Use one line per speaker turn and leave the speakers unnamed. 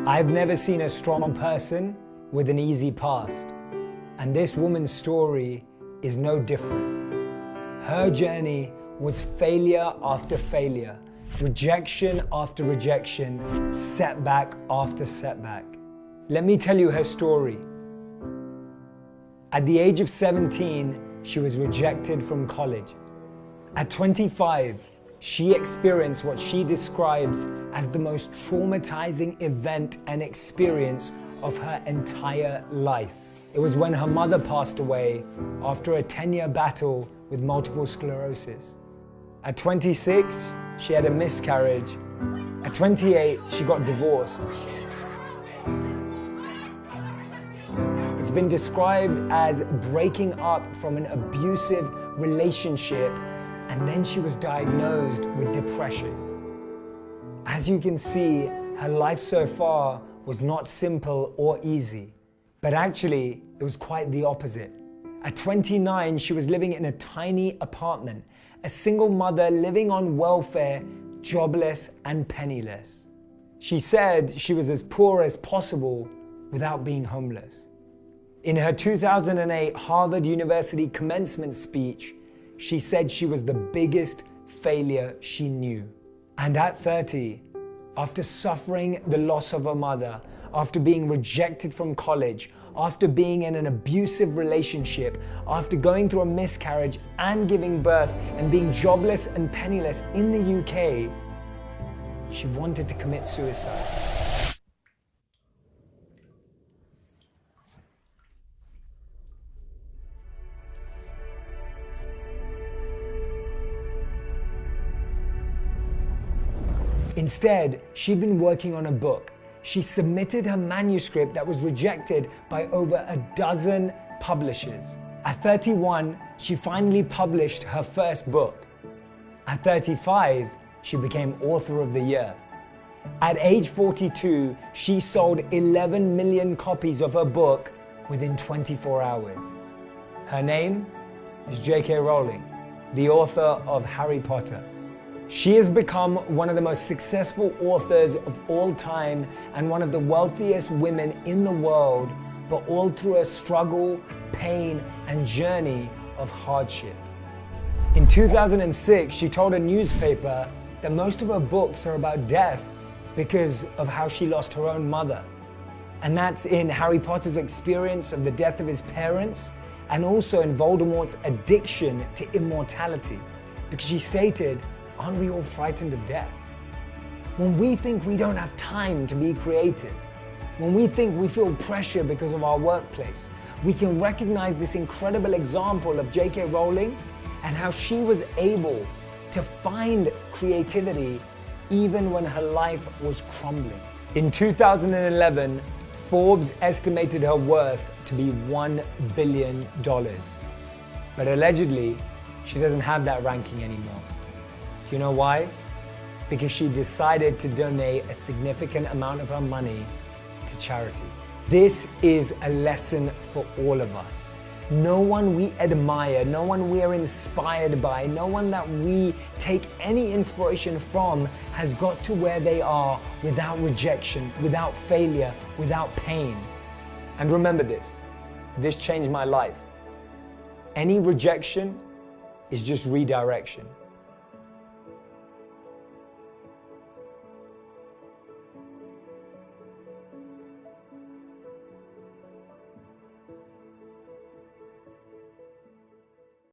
I've never seen a strong person with an easy past, and this woman's story is no different. Her journey was failure after failure, rejection after rejection, setback after setback. Let me tell you her story. At the age of 17, she was rejected from college. At 25, she experienced what she describes as the most traumatizing event and experience of her entire life. It was when her mother passed away after a 10-year battle with multiple sclerosis. At 26, she had a miscarriage. At 28, she got divorced. It's been described as breaking up from an abusive relationship, and then she was diagnosed with depression. As you can see, her life so far was not simple or easy, but actually it was quite the opposite. At 29, she was living in a tiny apartment, a single mother living on welfare, jobless and penniless. She said she was as poor as possible without being homeless. In her 2008 Harvard University commencement speech, she said she was the biggest failure she knew. And at 30, after suffering the loss of her mother, after being rejected from college, after being in an abusive relationship, after going through a miscarriage and giving birth and being jobless and penniless in the UK, she wanted to commit suicide. Instead, she'd been working on a book. She submitted her manuscript that was rejected by over a dozen publishers. At 31, she finally published her first book. At 35, she became author of the year. At age 42, she sold 11 million copies of her book within 24 hours. Her name is J.K. Rowling, the author of Harry Potter. She has become one of the most successful authors of all time and one of the wealthiest women in the world, but all through a struggle, pain, and journey of hardship. In 2006, she told a newspaper that most of her books are about death because of how she lost her own mother. And that's in Harry Potter's experience of the death of his parents, and also in Voldemort's addiction to immortality. Because she stated, "Aren't we all frightened of death? When we think we don't have time to be creative, when we think we feel pressure because of our workplace, we can recognize this incredible example of J.K. Rowling and how she was able to find creativity even when her life was crumbling." In 2011, Forbes estimated her worth to be $1 billion. But allegedly, she doesn't have that ranking anymore. Do you know why? Because she decided to donate a significant amount of her money to charity. This is a lesson for all of us. No one we admire, no one we are inspired by, no one that we take any inspiration from has got to where they are without rejection, without failure, without pain. And remember this changed my life. Any rejection is just redirection.